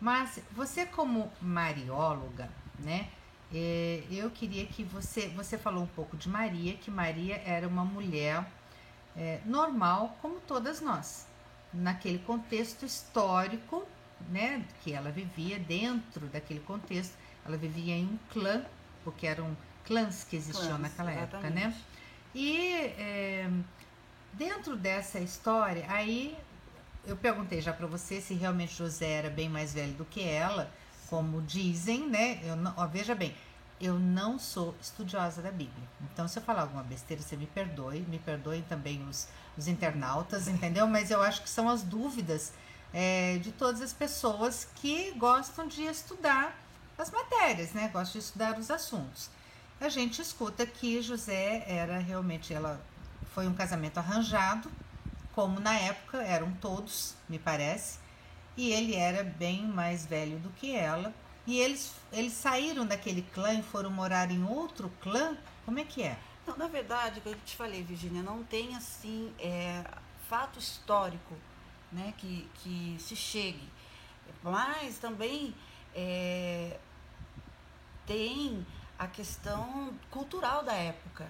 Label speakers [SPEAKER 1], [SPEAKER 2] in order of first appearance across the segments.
[SPEAKER 1] Mas você como marióloga, né? Eu queria que você falou um pouco de Maria, que Maria era uma mulher normal como todas nós, naquele contexto histórico, né? Que ela vivia dentro daquele contexto, ela vivia em um clã, porque eram clãs que existiam
[SPEAKER 2] Clãs,
[SPEAKER 1] naquela época, né?
[SPEAKER 2] exatamente.
[SPEAKER 1] E dentro dessa história, aí eu perguntei já para você se realmente José era bem mais velho do que ela,
[SPEAKER 2] Sim.
[SPEAKER 1] como dizem, né? Eu não, ó, veja bem, eu não sou estudiosa da Bíblia. Então, se eu falar alguma besteira, você me perdoem também os internautas, entendeu? Mas eu acho que são as dúvidas de todas as pessoas que gostam de estudar as matérias, né? Gostam de estudar os assuntos. A gente escuta que José era realmente, ela foi um casamento arranjado, como na época eram todos, me parece, e ele era bem mais velho do que ela. E eles saíram daquele clã e foram morar em outro clã? Como é que é?
[SPEAKER 2] Não, na verdade, o que eu te falei, Virginia, não tem assim fato histórico, né, que se chegue. Mas também é, tem a questão cultural da época,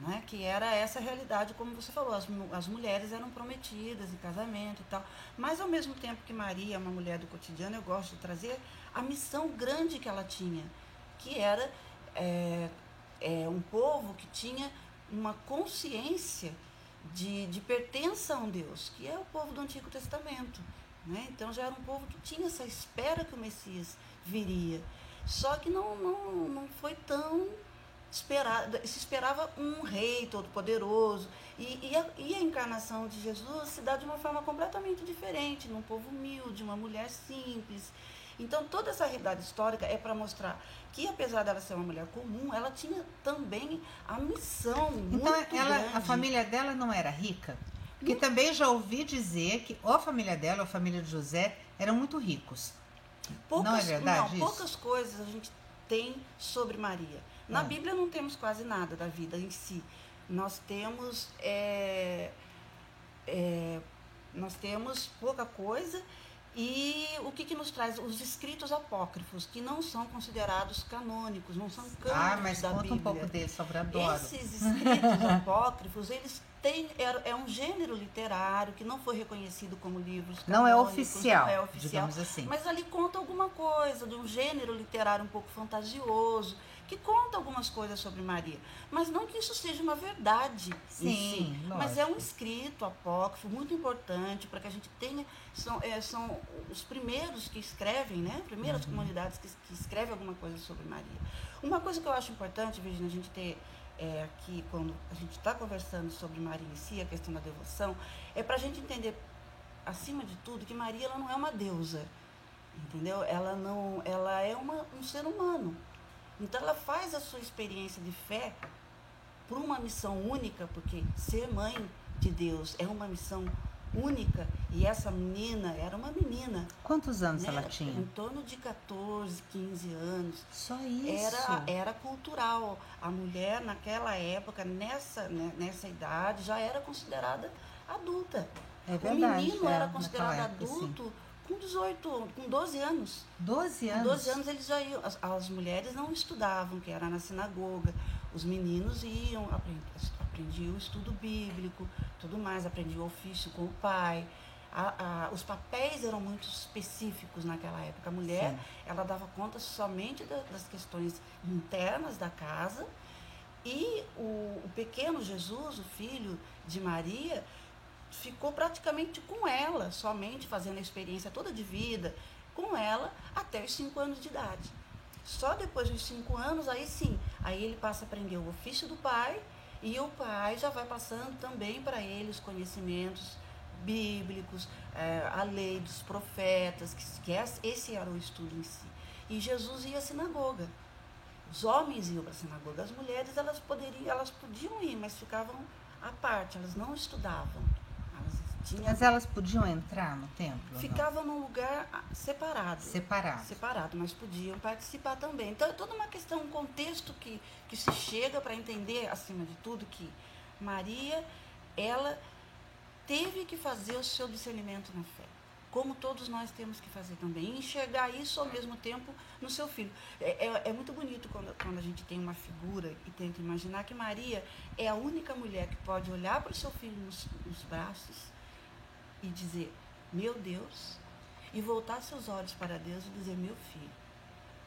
[SPEAKER 2] né, que era essa realidade, como você falou, as mulheres eram prometidas em casamento e tal. Mas ao mesmo tempo que Maria é uma mulher do cotidiano, eu gosto de trazer a missão grande que ela tinha, que era é, um povo que tinha uma consciência de pertença a um Deus, que é o povo do Antigo Testamento. Né? Então já era um povo que tinha essa espera que o Messias viria. Só que não foi tão esperado, se esperava um rei todo-poderoso. E a encarnação de Jesus se dá de uma forma completamente diferente, num povo humilde, uma mulher simples. Então, toda essa realidade histórica é para mostrar que, apesar dela ser uma mulher comum, ela tinha também a missão
[SPEAKER 1] Então
[SPEAKER 2] muito
[SPEAKER 1] a
[SPEAKER 2] grande.
[SPEAKER 1] família dela não era rica? Porque
[SPEAKER 2] Muito,
[SPEAKER 1] também já ouvi dizer que ou a família dela ou a família de José eram muito ricos. Não é verdade isso?
[SPEAKER 2] poucas coisas a gente tem sobre Maria. Na
[SPEAKER 1] Ah.
[SPEAKER 2] Bíblia não temos quase nada da vida em si. Nós temos nós temos pouca coisa. E o que nos traz? Os escritos apócrifos, que não são considerados canônicos, não são cânones
[SPEAKER 1] Mas
[SPEAKER 2] da
[SPEAKER 1] conta um pouco
[SPEAKER 2] Bíblia.
[SPEAKER 1] deles, sobre adoro.
[SPEAKER 2] Esses escritos apócrifos, eles têm, um gênero literário que não foi reconhecido como livros
[SPEAKER 1] Não é
[SPEAKER 2] canônicos, não
[SPEAKER 1] oficial,
[SPEAKER 2] é oficial,
[SPEAKER 1] digamos assim.
[SPEAKER 2] mas ali conta alguma coisa de um gênero literário um pouco fantasioso, que conta algumas coisas sobre Maria. Mas não que isso seja uma verdade em si,
[SPEAKER 1] Sim,
[SPEAKER 2] mas é um
[SPEAKER 1] lógico.
[SPEAKER 2] escrito apócrifo muito importante para que a gente tenha. São os primeiros que escrevem, né? Primeiras comunidades que escrevem alguma coisa sobre Maria. Uma coisa que eu acho importante, Virginia, a gente ter aqui, quando a gente está conversando sobre Maria em si, a questão da devoção, é para a gente entender, acima de tudo, que Maria ela não é uma deusa, entendeu? Ela é um ser humano. Então ela faz a sua experiência de fé por uma missão única, porque ser mãe de Deus é uma missão única, e essa menina era uma menina,
[SPEAKER 1] Quantos anos ela
[SPEAKER 2] né,
[SPEAKER 1] tinha?
[SPEAKER 2] em torno de 14, 15 anos.
[SPEAKER 1] Só isso?
[SPEAKER 2] Era cultural. A mulher naquela época, nessa idade, já era considerada adulta.
[SPEAKER 1] É
[SPEAKER 2] O
[SPEAKER 1] verdade,
[SPEAKER 2] menino era
[SPEAKER 1] naquela
[SPEAKER 2] considerado
[SPEAKER 1] época, sim.
[SPEAKER 2] adulto com 18, com 12 anos.
[SPEAKER 1] 12
[SPEAKER 2] Com 12
[SPEAKER 1] anos?
[SPEAKER 2] anos eles já iam, as mulheres não estudavam, que era na sinagoga. Os meninos iam, aprendiam o estudo bíblico, tudo mais, aprendiam o ofício com o pai. Os papéis eram muito específicos naquela época. A mulher,
[SPEAKER 1] Sim.
[SPEAKER 2] ela dava conta somente das questões internas da casa, e o pequeno Jesus, o filho de Maria, ficou praticamente com ela, somente fazendo a experiência toda de vida com ela até os 5 anos de idade. Só depois dos 5 anos, aí sim, aí ele passa a aprender o ofício do pai, e o pai já vai passando também para ele os conhecimentos bíblicos, a lei dos profetas, esse era o estudo em si. E Jesus ia à sinagoga. Os homens iam para a sinagoga, as mulheres elas podiam ir, mas ficavam à parte, elas não estudavam.
[SPEAKER 1] Mas elas podiam entrar no templo?
[SPEAKER 2] Ficavam num lugar separado.
[SPEAKER 1] Separado.
[SPEAKER 2] Separado, mas podiam participar também. Então é toda uma questão, um contexto que se chega para entender, acima de tudo, que Maria, ela teve que fazer o seu discernimento na fé. como todos nós temos que fazer também, e enxergar isso ao mesmo tempo no seu filho. É muito bonito quando a gente tem uma figura e tenta imaginar que Maria é a única mulher que pode olhar para o seu filho nos braços e dizer, meu Deus, e voltar seus olhos para Deus e dizer, meu filho.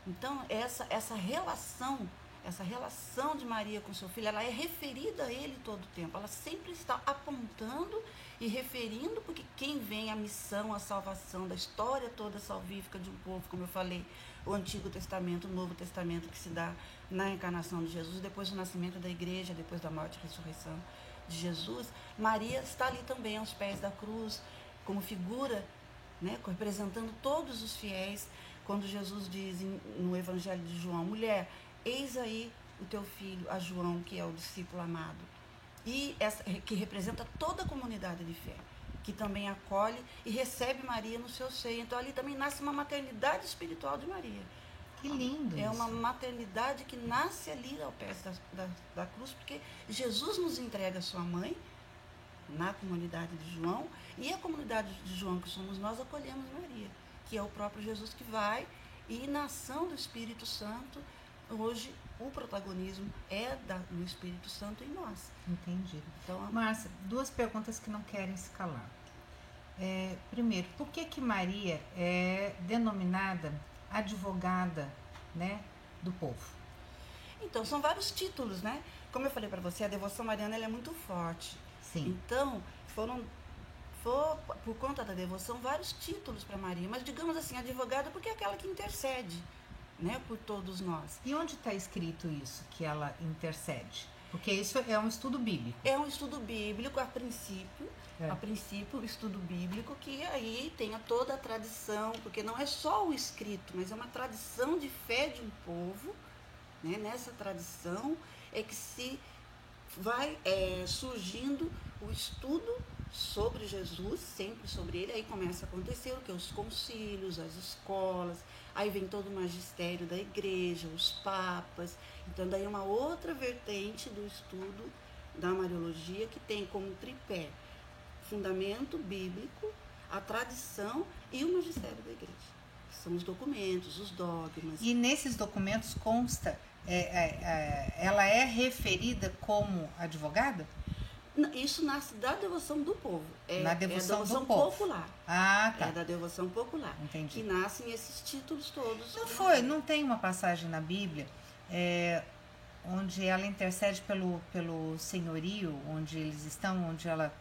[SPEAKER 2] Então, essa relação de Maria com seu filho, ela é referida a ele todo o tempo. Ela sempre está apontando e referindo, porque quem vem a missão, a salvação da história toda salvífica de um povo, como eu falei, o Antigo Testamento, o Novo Testamento, que se dá na encarnação de Jesus, depois do nascimento da igreja, depois da morte e ressurreição de Jesus, Maria está ali também aos pés da cruz, como figura, né, representando todos os fiéis, quando Jesus diz no Evangelho de João, mulher, eis aí o teu filho, a João, que é o discípulo amado, e que representa toda a comunidade de fé, que também acolhe e recebe Maria no seu seio. Então ali também nasce uma maternidade espiritual de Maria.
[SPEAKER 1] Que lindo.
[SPEAKER 2] É uma maternidade que nasce ali ao pé da cruz, porque Jesus nos entrega a sua mãe, na comunidade de João, e a comunidade de João, que somos nós, acolhemos Maria, que é o próprio Jesus que vai, e na ação do Espírito Santo, hoje o protagonismo é do Espírito Santo em nós.
[SPEAKER 1] Entendi.
[SPEAKER 2] Então,
[SPEAKER 1] Márcia, 2 perguntas que não querem se calar. Primeiro, por que Maria é denominada advogada, né, do povo?
[SPEAKER 2] Então, são vários títulos, né? Como eu falei para você, a devoção mariana ela é muito forte.
[SPEAKER 1] Sim.
[SPEAKER 2] Então, por conta da devoção, vários títulos para Maria. Mas, digamos assim, advogada porque é aquela que intercede, né, por todos nós.
[SPEAKER 1] E onde está escrito isso, que ela intercede? Porque isso é um estudo bíblico.
[SPEAKER 2] É um estudo bíblico, a princípio, o estudo bíblico, que aí tenha toda a tradição, porque não é só o escrito, mas é uma tradição de fé de um povo, né? Nessa tradição é que se vai surgindo o estudo sobre Jesus, sempre sobre ele, aí começa a acontecer o que? Os concílios, as escolas, aí vem todo o magistério da igreja, os papas, então daí é uma outra vertente do estudo da Mariologia que tem como tripé fundamento bíblico, a tradição e o magistério da igreja, que são os documentos, os dogmas.
[SPEAKER 1] E nesses documentos consta, ela é referida como advogada?
[SPEAKER 2] Isso nasce da devoção do povo.
[SPEAKER 1] Na devoção
[SPEAKER 2] da devoção
[SPEAKER 1] do povo.
[SPEAKER 2] popular.
[SPEAKER 1] Ah, tá.
[SPEAKER 2] É da devoção popular.
[SPEAKER 1] Entendi.
[SPEAKER 2] Que nascem esses títulos todos.
[SPEAKER 1] Não tem uma passagem na Bíblia onde ela intercede pelo senhorio, onde eles estão, onde ela...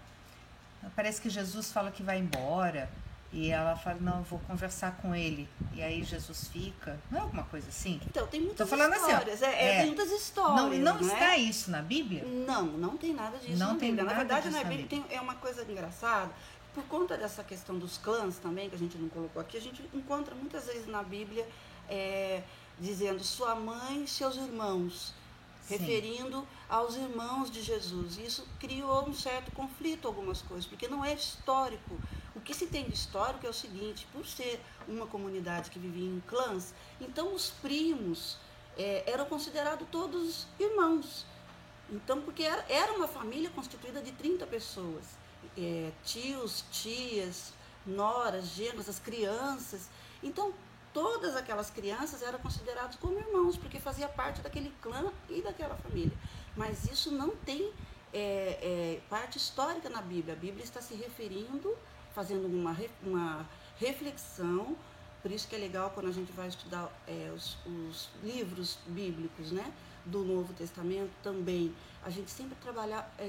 [SPEAKER 1] Parece que Jesus fala que vai embora e ela fala, não, eu vou conversar com ele. E aí Jesus fica... Não é alguma coisa assim?
[SPEAKER 2] Então, tem muitas
[SPEAKER 1] histórias.
[SPEAKER 2] Assim, tem muitas histórias.
[SPEAKER 1] Não está isso na Bíblia?
[SPEAKER 2] Não tem nada disso
[SPEAKER 1] na
[SPEAKER 2] Bíblia. Na verdade,
[SPEAKER 1] na
[SPEAKER 2] Bíblia é uma coisa engraçada. Por conta dessa questão dos clãs também, que a gente não colocou aqui, a gente encontra muitas vezes na Bíblia dizendo sua mãe e seus irmãos,
[SPEAKER 1] Sim.
[SPEAKER 2] referindo aos irmãos de Jesus. Isso criou um certo conflito, algumas coisas, porque não é histórico. O que se tem de histórico é o seguinte, por ser uma comunidade que vivia em clãs, então os primos eram considerados todos irmãos. Então, porque era uma família constituída de 30 pessoas. Tios, tias, noras, genros, as crianças. Então, todas aquelas crianças eram consideradas como irmãos, porque fazia parte daquele clã e daquela família. Mas isso não tem parte histórica na Bíblia. A Bíblia está se referindo, fazendo uma reflexão. Por isso que é legal quando a gente vai estudar os livros bíblicos, né, do Novo Testamento também. A gente sempre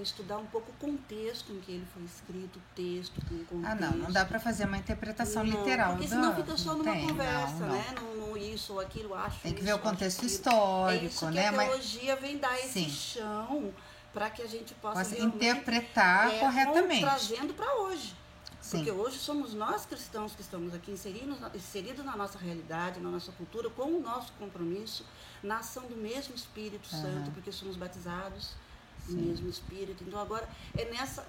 [SPEAKER 2] estudar um pouco o contexto em que ele foi escrito, o texto, com o contexto.
[SPEAKER 1] Não dá para fazer uma interpretação literal.
[SPEAKER 2] Porque senão fica só numa conversa, né? No isso ou aquilo, acho.
[SPEAKER 1] Tem que ver o contexto histórico,
[SPEAKER 2] isso
[SPEAKER 1] né?
[SPEAKER 2] Que a teologia vem dar esse chão para que a gente possa
[SPEAKER 1] interpretar corretamente.
[SPEAKER 2] Trazendo para hoje.
[SPEAKER 1] Sim.
[SPEAKER 2] Porque hoje somos nós cristãos que estamos aqui inseridos na nossa realidade, na nossa cultura, com o nosso compromisso, na ação do mesmo Espírito Santo, porque somos batizados no mesmo Espírito. Então agora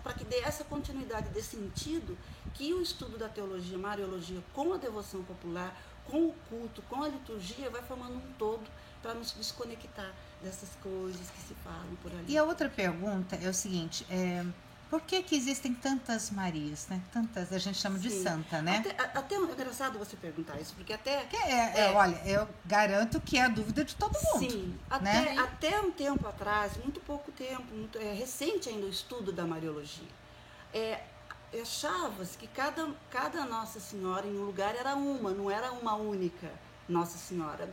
[SPEAKER 2] para que dê essa continuidade de sentido, que o estudo da teologia, Mariologia, com a devoção popular, com o culto, com a liturgia, vai formando um todo para nos desconectar dessas coisas que se falam por ali.
[SPEAKER 1] E a outra pergunta é o seguinte, Por que existem tantas Marias, né? Tantas, a gente chama de santa, né?
[SPEAKER 2] Até é engraçado você perguntar isso, porque até...
[SPEAKER 1] Olha, eu garanto que é a dúvida de todo mundo.
[SPEAKER 2] Sim,
[SPEAKER 1] né?
[SPEAKER 2] até um tempo atrás, muito pouco tempo, recente ainda o estudo da Mariologia, achava-se que cada Nossa Senhora em um lugar era uma, não era uma única Nossa Senhora.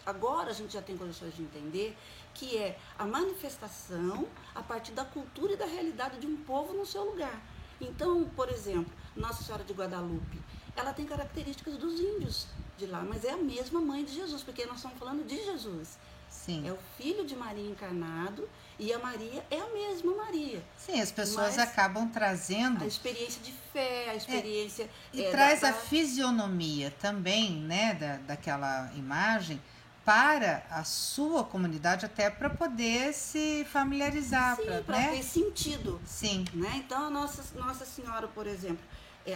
[SPEAKER 2] Agora a gente já tem condições de entender que é a manifestação a partir da cultura e da realidade de um povo no seu lugar. Então, por exemplo, Nossa Senhora de Guadalupe, ela tem características dos índios de lá, mas é a mesma mãe de Jesus, porque nós estamos falando de Jesus.
[SPEAKER 1] Sim.
[SPEAKER 2] É o filho de Maria encarnado e a Maria é a mesma Maria.
[SPEAKER 1] Sim, as pessoas acabam trazendo...
[SPEAKER 2] a experiência de fé, a experiência...
[SPEAKER 1] E traz a fisionomia também, né, daquela imagem para a sua comunidade, até para poder se familiarizar.
[SPEAKER 2] Sim, para ter sentido.
[SPEAKER 1] Sim.
[SPEAKER 2] Né? Então, a Nossa Senhora, por exemplo,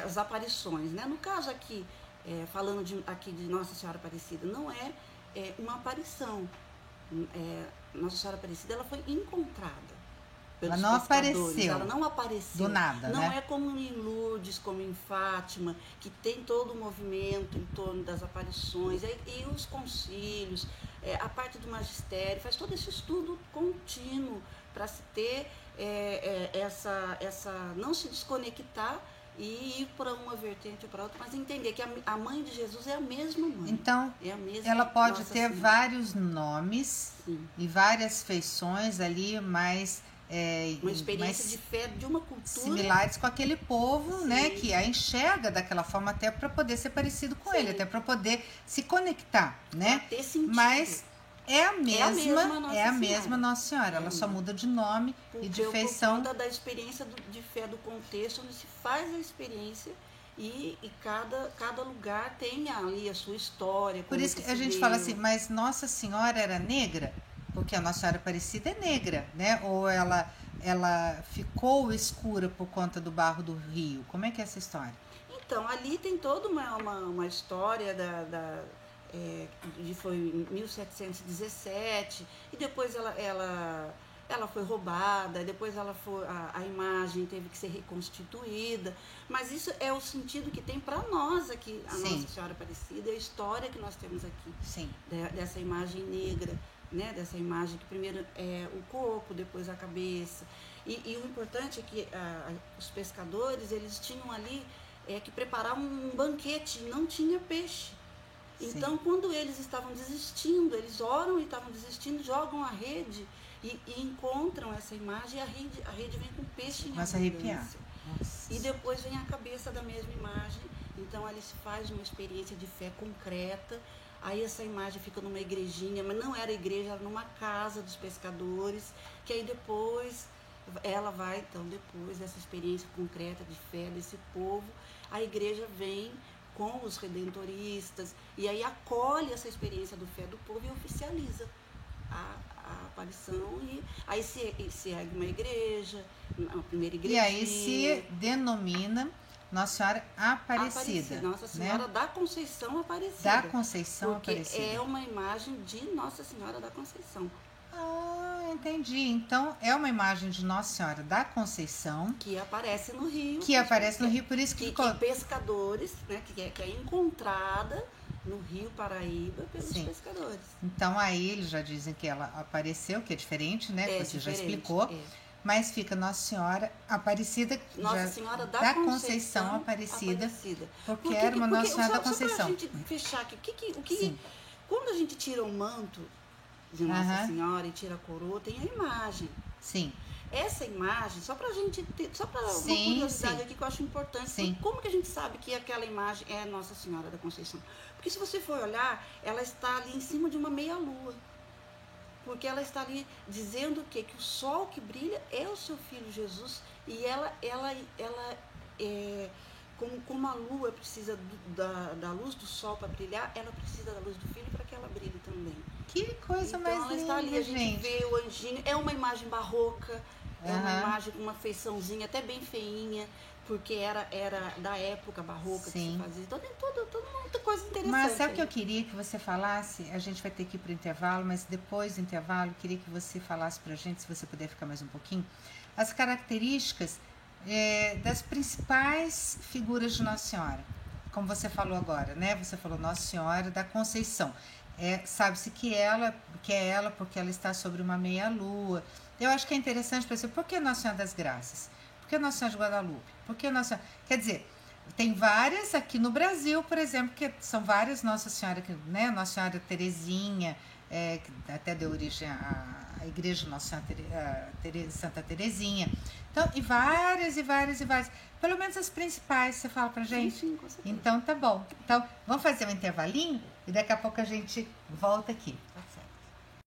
[SPEAKER 2] as aparições, né? No caso aqui, falando aqui de Nossa Senhora Aparecida, não é uma aparição. Nossa Senhora Aparecida, ela foi encontrada pelos
[SPEAKER 1] ela não
[SPEAKER 2] pescadores.
[SPEAKER 1] apareceu.
[SPEAKER 2] Ela não apareceu.
[SPEAKER 1] Do nada,
[SPEAKER 2] não
[SPEAKER 1] né?
[SPEAKER 2] é como em Lourdes, como em Fátima, que tem todo o movimento em torno das aparições, e os concílios, a parte do magistério, faz todo esse estudo contínuo para se ter não se desconectar e ir para uma vertente ou para outra, mas entender que a mãe de Jesus é a mesma mãe.
[SPEAKER 1] Então,
[SPEAKER 2] é a mesma
[SPEAKER 1] ela pode
[SPEAKER 2] Nossa
[SPEAKER 1] ter
[SPEAKER 2] Senhora.
[SPEAKER 1] Vários nomes. Sim. E várias feições ali, mas
[SPEAKER 2] uma experiência de fé de uma cultura
[SPEAKER 1] similares com aquele povo,
[SPEAKER 2] sim,
[SPEAKER 1] né, que a enxerga daquela forma, até para poder ser parecido com ele, até para poder se conectar, né?
[SPEAKER 2] Pra ter sentido.
[SPEAKER 1] Mas é a mesma Nossa Senhora. Ela só muda de nome e de feição.
[SPEAKER 2] Por conta da experiência de fé, do contexto onde se faz a experiência. E cada lugar tem ali a sua história.
[SPEAKER 1] Por isso que a gente fala assim, mas Nossa Senhora era negra? Porque a Nossa Senhora Aparecida é negra, né? Ou ela ficou escura por conta do barro do rio? Como é que é essa história?
[SPEAKER 2] Então, ali tem toda uma história foi em 1717, e depois ela foi roubada, depois a imagem teve que ser reconstituída, mas isso é o sentido que tem para nós aqui, a Nossa Senhora Aparecida, a história que nós temos aqui.
[SPEAKER 1] Sim.
[SPEAKER 2] Dessa imagem negra, né? Dessa imagem que primeiro é o corpo, depois a cabeça. E o importante é que os pescadores, eles tinham ali que preparar um banquete, não tinha peixe. Então, quando eles estavam desistindo, eles oram e estavam desistindo, jogam a rede e encontram essa imagem, e a rede vem com peixe em abundância. E depois vem a cabeça da mesma imagem. Então, ali se faz uma experiência de fé concreta. Aí essa imagem fica numa igrejinha, mas não era igreja, era numa casa dos pescadores, que aí depois ela vai, então, depois dessa experiência concreta de fé desse povo, a igreja vem com os redentoristas, e aí acolhe essa experiência do fé do povo e oficializa a aparição, e aí se ergue uma igreja, a primeira igreja.
[SPEAKER 1] E aí se denomina Nossa Senhora Aparecida.
[SPEAKER 2] Nossa Senhora, né? Da Conceição Aparecida.
[SPEAKER 1] Da Conceição
[SPEAKER 2] porque
[SPEAKER 1] Aparecida.
[SPEAKER 2] É uma imagem de Nossa Senhora da Conceição.
[SPEAKER 1] Ah, entendi. Então, é uma imagem de Nossa Senhora da Conceição.
[SPEAKER 2] Que aparece no rio.
[SPEAKER 1] Que aparece no rio, por isso que
[SPEAKER 2] pescadores, né? Que é encontrada no Rio Paraíba pelos pescadores.
[SPEAKER 1] Então, aí eles já dizem que ela apareceu, que é diferente, né? Que você já explicou. Mas fica Nossa Senhora Aparecida.
[SPEAKER 2] Nossa Senhora da Conceição
[SPEAKER 1] Aparecida. Porque era uma Nossa Senhora da Conceição.
[SPEAKER 2] Só pra gente fechar aqui, quando a gente tira o manto de Nossa Senhora e tira a coroa, tem a imagem.
[SPEAKER 1] Sim.
[SPEAKER 2] Essa imagem, só pra gente ter, só pra uma curiosidade aqui que eu acho importante, como que a gente sabe que aquela imagem é Nossa Senhora da Conceição? Porque se você for olhar, ela está ali em cima de uma meia-lua. Porque ela está ali dizendo que o sol que brilha é o seu filho Jesus, e ela como a lua precisa da luz do sol para brilhar, ela precisa da luz do filho para que ela brilhe também.
[SPEAKER 1] Que coisa
[SPEAKER 2] então,
[SPEAKER 1] mais
[SPEAKER 2] ela
[SPEAKER 1] linda,
[SPEAKER 2] está ali, a gente vê o anjinho, é uma imagem barroca, é uma imagem com uma feiçãozinha até bem feinha, porque era da época barroca que se fazia. Então tem toda muita coisa interessante. interessante.
[SPEAKER 1] Mas sabe o que eu queria que você falasse? A gente vai ter que ir para o intervalo, mas depois do intervalo, eu queria que você falasse para a gente, se você puder ficar mais um pouquinho, as características das principais figuras de Nossa Senhora. Como você falou agora, né? Você falou Nossa Senhora da Conceição. Sabe-se que é ela porque ela está sobre uma meia-lua. Eu acho que é interessante para você, por que Nossa Senhora das Graças? Por que Nossa Senhora de Guadalupe? Por que Nossa Senhora... Quer dizer, tem várias aqui no Brasil, por exemplo, que são várias Nossa Senhora, né? Nossa Senhora Terezinha, que até deu origem à igreja Nossa Senhora Santa Terezinha. Então, e várias. Pelo menos as principais, você fala pra gente?
[SPEAKER 2] Sim, com certeza.
[SPEAKER 1] Então, tá bom. Então, vamos fazer um intervalinho e daqui a pouco a gente volta aqui.